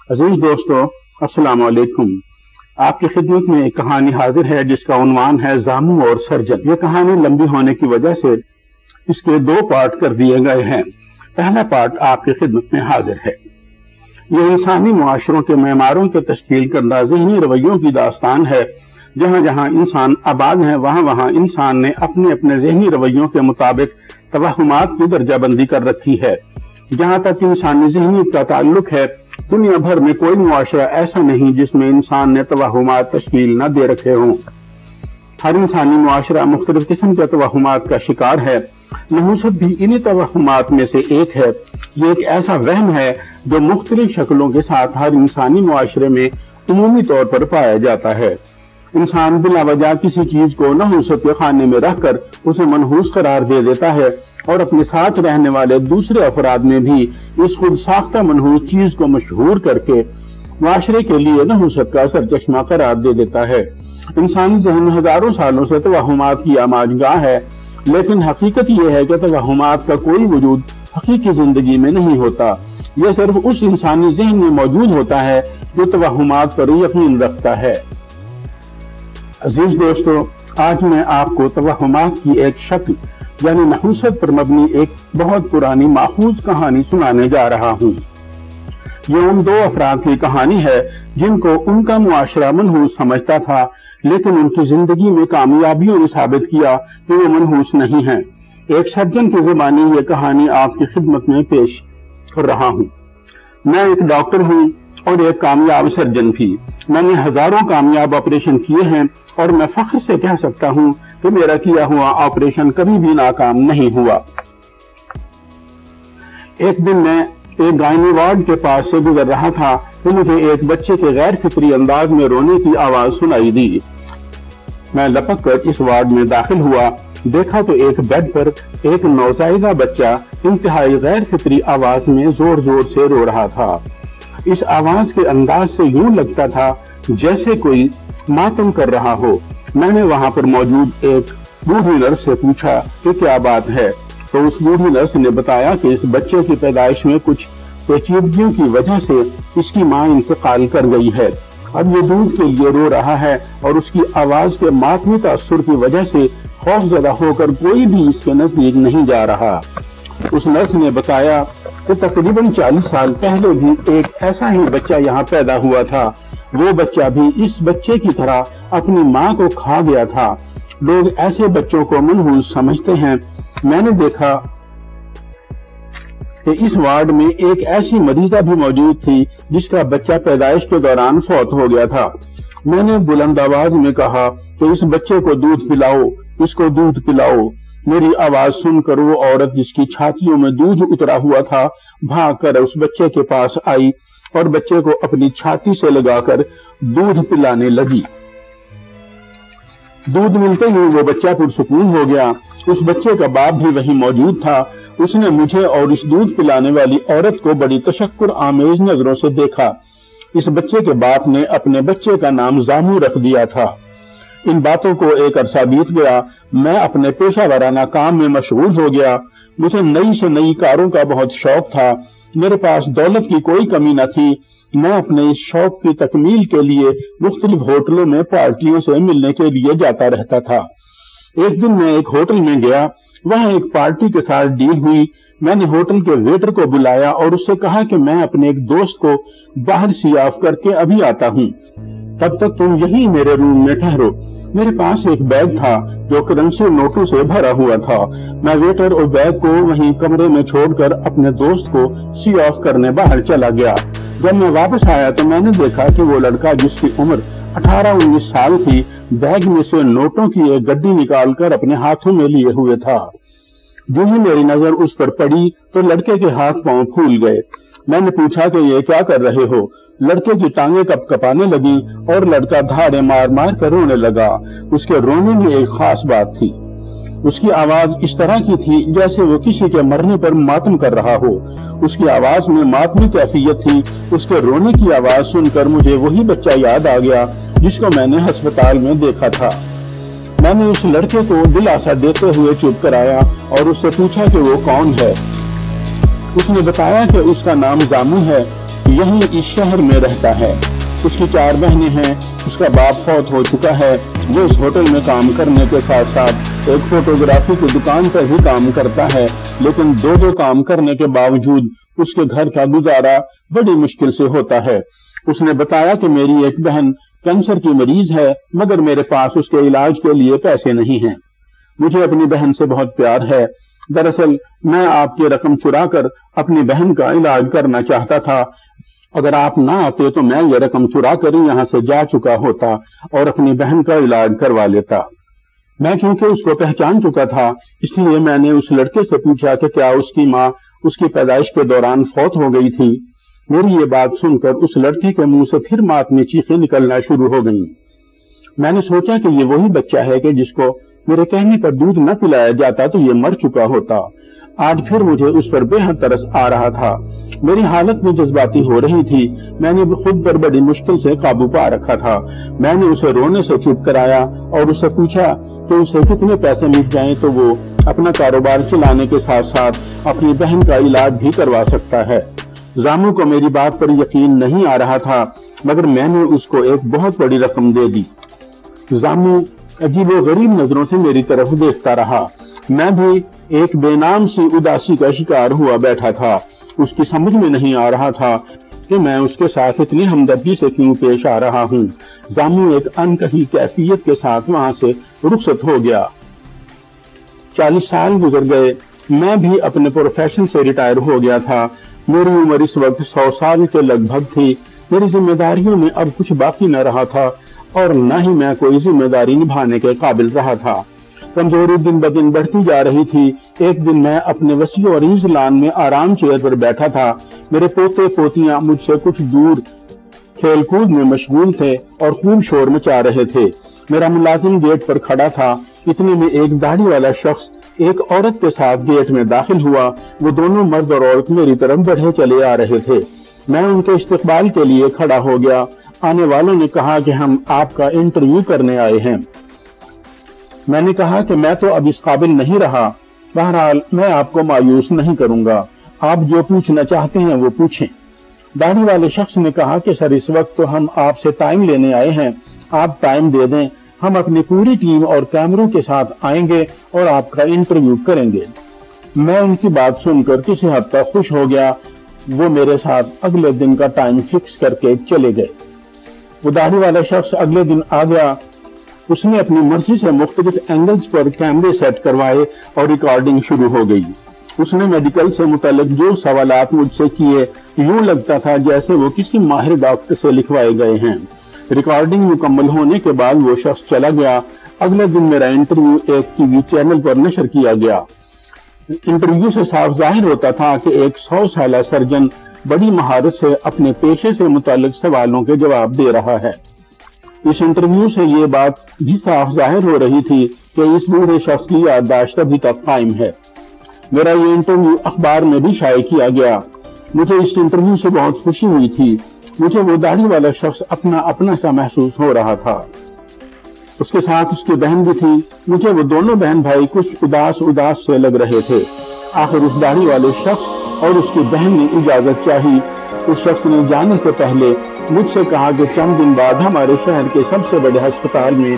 عزیز دوستو السلام علیکم۔ آپ کی خدمت میں ایک کہانی حاضر ہے جس کا عنوان ہے زامو اور سرجن۔ یہ کہانی لمبی ہونے کی وجہ سے اس کے 2 پارٹ کر دیے گئے ہیں۔ پہلا پارٹ آپ کی خدمت میں حاضر ہے۔ یہ انسانی معاشروں کے معماروں کے تشکیل کردہ ذہنی رویوں کی داستان ہے۔ جہاں جہاں انسان آباد ہے وہاں وہاں انسان نے اپنے اپنے ذہنی رویوں کے مطابق توہمات کی درجہ بندی کر رکھی ہے۔ جہاں تک انسانی ذہنیت کا تعلق ہے، دنیا بھر میں کوئی معاشرہ ایسا نہیں جس میں انسان نے توہمات تشکیل نہ دے رکھے ہوں۔ ہر انسانی معاشرہ مختلف قسم کے توہمات کا شکار ہے۔ نحوست بھی انہی توہمات میں سے ایک ہے۔ یہ ایک ایسا وہم ہے جو مختلف شکلوں کے ساتھ ہر انسانی معاشرے میں عمومی طور پر پایا جاتا ہے۔ انسان بلا وجہ کسی چیز کو نحوست کے خانے میں رکھ کر اسے منحوس قرار دے دیتا ہے اور اپنے ساتھ رہنے والے دوسرے افراد میں بھی اس خود ساختہ منحوس چیز کو مشہور کر کے معاشرے کے لیے نحوست کا سرچشمہ قرار دے دیتا ہے۔ انسانی ذہن ہزاروں سالوں سے توہمات کی آماج گاہ ہے، لیکن حقیقت یہ ہے کہ توہمات کا کوئی وجود حقیقی زندگی میں نہیں ہوتا۔ یہ صرف اس انسانی ذہن میں موجود ہوتا ہے جو توہمات پر یقین رکھتا ہے۔ عزیز دوستو، آج میں آپ کو توہمات کی ایک شکل یعنی نحوست پر مبنی ایک بہت پرانی ماخوذ کہانی سنانے جا رہا ہوں۔ یہ ان 2 افراد کی کہانی ہے جن کو ان کا معاشرہ منحوس سمجھتا تھا، لیکن ان کی زندگی میں کامیابیوں نے ثابت کیا کہ وہ منحوس نہیں ہیں۔ ایک سرجن کی زبانی یہ کہانی آپ کی خدمت میں پیش کر رہا ہوں۔ میں ایک ڈاکٹر ہوں اور ایک کامیاب سرجن بھی۔ میں نے ہزاروں کامیاب آپریشن کیے ہیں اور میں فخر سے کہہ سکتا ہوں کہ میرا کیا ہوا آپریشن کبھی بھی ناکام نہیں ہوا۔ ایک دن میں ایک گائنی وارڈ کے پاس سے گزر رہا تھا کہ مجھے ایک بچے کے غیر فطری انداز میں رونے کی آواز سنائی دی۔ میں لپک کر اس وارڈ میں داخل ہوا، دیکھا تو ایک بیڈ پر ایک نوزائیدہ بچہ انتہائی غیر فطری آواز میں زور زور سے رو رہا تھا۔ اس آواز کے انداز سے یوں لگتا تھا جیسے کوئی ماتم کر رہا ہو۔ میں نے وہاں پر موجود ایک بوڑھی نرس سے پوچھا کہ کیا بات ہے، تو اس بوڑھی نرس نے بتایا کہ اس بچے کی پیدائش میں کچھ پیچیدگیوں کی وجہ سے اس کی ماں انتقال کر گئی ہے۔ اب یہ دودھ کے لیے رو رہا ہے اور اس کی آواز کے ماتمی تاثر کی وجہ سے خوف زدہ ہو کر کوئی بھی اس کے نزدیک نہیں جا رہا۔ اس نرس نے بتایا کہ تقریباً 40 سال پہلے بھی ایک ایسا ہی بچہ یہاں پیدا ہوا تھا۔ وہ بچہ بھی اس بچے کی طرح اپنی ماں کو کھا گیا تھا۔ لوگ ایسے بچوں کو منحوس سمجھتے ہیں۔ میں نے دیکھا کہ اس وارڈ میں ایک ایسی مریضہ بھی موجود تھی جس کا بچہ پیدائش کے دوران فوت ہو گیا تھا۔ میں نے بلند آواز میں کہا کہ اس بچے کو دودھ پلاؤ، اس کو دودھ پلاؤ۔ میری آواز سن کر وہ عورت جس کی چھاتیوں میں دودھ اترا ہوا تھا بھاگ کر اس بچے کے پاس آئی اور بچے کو اپنی چھاتی سے لگا کر دودھ پلانے لگی۔ دودھ ملتے ہی وہ بچہ پرسکون ہو گیا۔ اس بچے کا باپ بھی وہیں موجود تھا۔ اس نے مجھے اور اس دودھ پلانے والی عورت کو بڑی تشکر آمیز نظروں سے دیکھا۔ اس بچے کے باپ نے اپنے بچے کا نام زامو رکھ دیا تھا۔ ان باتوں کو ایک عرصہ بیت گیا۔ میں اپنے پیشہ ورانہ کام میں مشغول ہو گیا۔ مجھے نئی سے نئی کاروں کا بہت شوق تھا۔ میرے پاس دولت کی کوئی کمی نہ تھی۔ میں اپنے اس شوق کی تکمیل کے لیے مختلف ہوٹلوں میں پارٹیوں سے ملنے کے لیے جاتا رہتا تھا۔ ایک دن میں ایک ہوٹل میں گیا، وہاں ایک پارٹی کے ساتھ ڈیل ہوئی۔ میں نے ہوٹل کے ویٹر کو بلایا اور اس سے کہا کہ میں اپنے ایک دوست کو باہر سی آف کر کے ابھی آتا ہوں، تب تک تم یہی میرے روم میں ٹھہرو۔ میرے پاس ایک بیگ تھا جو کرنسی نوٹوں سے بھرا ہوا تھا۔ میں ویٹر اور بیگ کو وہیں کمرے میں چھوڑ کر اپنے دوست کو سی آف کرنے باہر چلا گیا۔ جب میں واپس آیا تو میں نے دیکھا کہ وہ لڑکا جس کی عمر 18-19 سال تھی بیگ میں سے نوٹوں کی ایک گڈی نکال کر اپنے ہاتھوں میں لیے ہوئے تھا۔ جو ہی میری نظر اس پر پڑی تو لڑکے کے ہاتھ پاؤں پھول گئے۔ میں نے پوچھا کہ یہ کیا کر رہے ہو؟ لڑکے کی ٹانگیں کپ کپانے لگی اور لڑکا دھاڑے مار مار کر رونے لگا۔ اس کے رونے میں ایک خاص بات تھی۔ اس کی آواز اس طرح کی تھی جیسے وہ کسی کے مرنے پر ماتم کر رہا ہو۔ اس کی آواز میں ماتمی کیفیت تھی۔ اس کے رونے کی آواز سن کر مجھے وہی بچہ یاد آ گیا جس کو میں نے ہسپتال میں دیکھا تھا۔ میں نے اس لڑکے کو دلاسا دیتے ہوئے چپ کرایا اور اس سے پوچھا کہ وہ کون ہے۔ اس نے بتایا کہ اس کا نام زامو ہے۔ یہیں اس شہر میں رہتا ہے۔ اس کی 4 بہنیں ہیں، اس کا باپ فوت ہو چکا ہے۔ وہ اس ہوٹل میں کام کرنے کے ساتھ ساتھ ایک فوٹوگرافی کی دکان پر بھی کام کرتا ہے، لیکن دو کام کرنے کے باوجود اس کے گھر کا گزارا بڑی مشکل سے ہوتا ہے۔ اس نے بتایا کہ میری ایک بہن کینسر کی مریض ہے، مگر میرے پاس اس کے علاج کے لیے پیسے نہیں ہیں۔ مجھے اپنی بہن سے بہت پیار ہے۔ دراصل میں آپ کی رقم چرا کر اپنی بہن کا علاج کرنا چاہتا تھا۔ اگر آپ نہ آتے تو میں یہ رقم چرا کر یہاں سے جا چکا ہوتا اور اپنی بہن کا علاج کروا لیتا۔ میں چونکہ اس کو پہچان چکا تھا، اس لیے میں نے اس لڑکے سے پوچھا کہ کیا اس کی ماں اس کی پیدائش کے دوران فوت ہو گئی تھی۔ میری یہ بات سن کر اس لڑکے کے منہ سے پھر ماتمی چیخیں نکلنا شروع ہو گئیں۔ میں نے سوچا کہ یہ وہی بچہ ہے کہ جس کو میرے کہنے پر دودھ نہ پلایا جاتا تو یہ مر چکا ہوتا۔ آج پھر مجھے اس پر بے حد ترس آ رہا تھا۔ میری حالت میں جذباتی ہو رہی تھی۔ میں نے خود پر بڑی مشکل سے قابو پا رکھا تھا۔ میں نے اسے رونے سے چپ کرایا اور اس سے پوچھا کہ اسے کتنے پیسے مل جائیں تو وہ اپنا کاروبار چلانے کے ساتھ ساتھ اپنی بہن کا علاج بھی کروا سکتا ہے۔ زامو کو میری بات پر یقین نہیں آ رہا تھا، مگر میں نے اس کو ایک بہت بڑی رقم دے دی۔ زامو عجیب و غریب نظروں سے میری طرف دیکھتا رہا۔ میں بھی ایک بے نام سی اداسی کا شکار ہوا بیٹھا تھا۔ اس کی سمجھ میں نہیں آ رہا تھا کہ میں اس کے ساتھ اتنی ہمدردی سے کیوں پیش آ رہا ہوں۔ زامو ایک انکہی کیفیت کے ساتھ وہاں سے رخصت ہو گیا۔ 40 سال گزر گئے۔ میں بھی اپنے پروفیشن سے ریٹائر ہو گیا تھا۔ میری عمر اس وقت 100 سال کے لگ بھگ تھی۔ میری ذمہ داریوں میں اب کچھ باقی نہ رہا تھا اور نہ ہی میں کوئی ذمہ داری نبھانے کے قابل رہا تھا۔ کمزوری دن بدن بڑھتی جا رہی تھی۔ ایک دن میں اپنے وسیع اور عریض لان میں آرام چیئر پر بیٹھا تھا۔ میرے پوتے پوتیاں مجھ سے کچھ دور کھیل کود میں مشغول تھے اور خوب شور مچا رہے تھے۔ میرا ملازم گیٹ پر کھڑا تھا۔ اتنے میں ایک داڑھی والا شخص ایک عورت کے ساتھ گیٹ میں داخل ہوا۔ وہ دونوں مرد اور عورت میری طرف بڑھے چلے آ رہے تھے۔ میں ان کے استقبال کے لیے کھڑا ہو گیا۔ آنے والوں نے کہا کہ ہم آپ کا انٹرویو کرنے آئے ہیں۔ میں نے کہا کہ میں تو اب اس قابل نہیں رہا۔ بہرحال میں آپ کو مایوس نہیں کروں گا۔ آپ جو پوچھنا چاہتے ہیں وہ پوچھیں۔ داڑھی والے شخص نے کہا کہ سر اس وقت تو ہم آپ سے ٹائم لینے آئے ہیں۔ آپ ٹائم دے دیں، ہم اپنی پوری ٹیم اور کیمروں کے ساتھ آئیں گے اور آپ کا انٹرویو کریں گے۔ میں ان کی بات سن کر کسی حد تک خوش ہو گیا۔ وہ میرے ساتھ اگلے دن کا ٹائم فکس کر کے چلے گئے۔ وہ داڑھی والا شخص اگلے دن آ گیا۔ اس نے اپنی مرضی سے مختلف اینگلز پر کیمرے سیٹ کروائے اور ریکارڈنگ شروع ہو گئی۔ اس نے میڈیکل سے متعلق جو سوالات مجھ سے کیے، یوں لگتا تھا جیسے وہ کسی ماہر ڈاکٹر سے لکھوائے گئے ہیں۔ ریکارڈنگ مکمل ہونے کے بعد وہ شخص چلا گیا۔ اگلے دن میرا انٹرویو ایک ٹی وی چینل پر نشر کیا گیا۔ انٹرویو سے صاف ظاہر ہوتا تھا کہ ایک 100 سالہ سرجن بڑی مہارت سے اپنے پیشے سے متعلق سوالوں کے جواب دے رہا ہے۔ اس انٹرویو سے یہ بات بھی صاف ظاہر ہو رہی تھی کہ اس بوڑھے شخص کی یادداشت ابھی تک قائم ہے۔ میرا یہ انٹرویو اخبار میں بھی شائع کیا گیا۔ مجھے اس انٹرویو سے بہت خوشی ہوئی تھی۔ مجھے وہ داڑھی والا شخص اپنا سا محسوس ہو رہا تھا۔ اس کے ساتھ اس کی بہن بھی تھی۔ مجھے وہ دونوں بہن بھائی کچھ اداس سے لگ رہے تھے۔ آخر اس داڑھی والے شخص اور اس کی بہن نے اجازت چاہی۔ اس شخص نے جانے سے پہلے مجھ سے کہا کہ چند دن بعد ہمارے شہر کے سب سے بڑے ہسپتال میں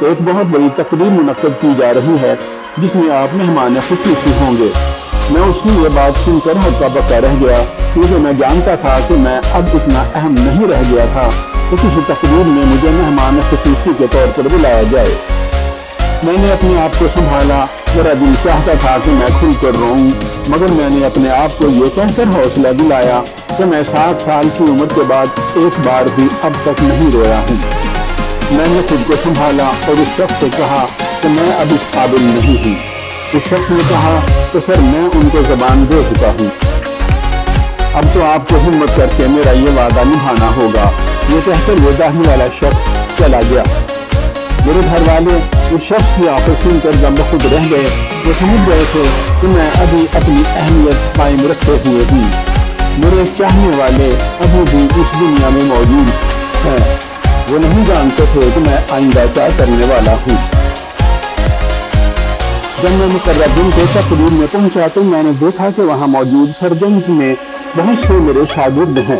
ایک بہت بڑی تقریب منعقد کی جا رہی ہے جس میں آپ مہمان خصوصی ہوں گے۔ میں اس کی یہ بات سن کر ہکا بکا رہ گیا، کیونکہ میں جانتا تھا کہ میں اب اتنا اہم نہیں رہ گیا تھا کہ کسی تقریب میں مجھے مہمان خصوصی کے طور پر بلایا جائے۔ میں نے اپنے آپ کو سنبھالا۔ میرا دل چاہتا تھا کہ میں کھل کر روؤں، مگر میں نے اپنے آپ کو یہ کہہ کر حوصلہ دلایا کہ میں 60 سال کی عمر کے بعد ایک بار بھی اب تک نہیں رویا ہوں۔ میں نے خود کو سنبھالا اور اس شخص سے کہا کہ میں اب اس قابل نہیں ہوں۔ اس شخص نے کہا کہ سر میں ان کو زبان دے چکا ہوں، اب تو آپ کو ہمت کر کے میرا یہ وعدہ نبھانا ہوگا۔ یہ کہہ کر وہ داڑھی والا شخص چلا گیا۔ میرے گھر والے اس شخص کی آفت سن کر دم بخود رہ گئے۔ وہ سمجھ گئے تھے کہ میں ابھی اپنی اہمیت قائم رکھتے ہوئے ہوں۔ میرے چاہنے والے ابھی بھی اس دنیا میں موجود ہیں۔ وہ نہیں جانتے تھے کہ میں آئندہ کیا کرنے والا ہوں۔ جب میں مقررہ دن کے تقریب میں پہنچا تو میں نے دیکھا کہ وہاں موجود سرجنز میں بہت سے میرے شاگرد ہیں۔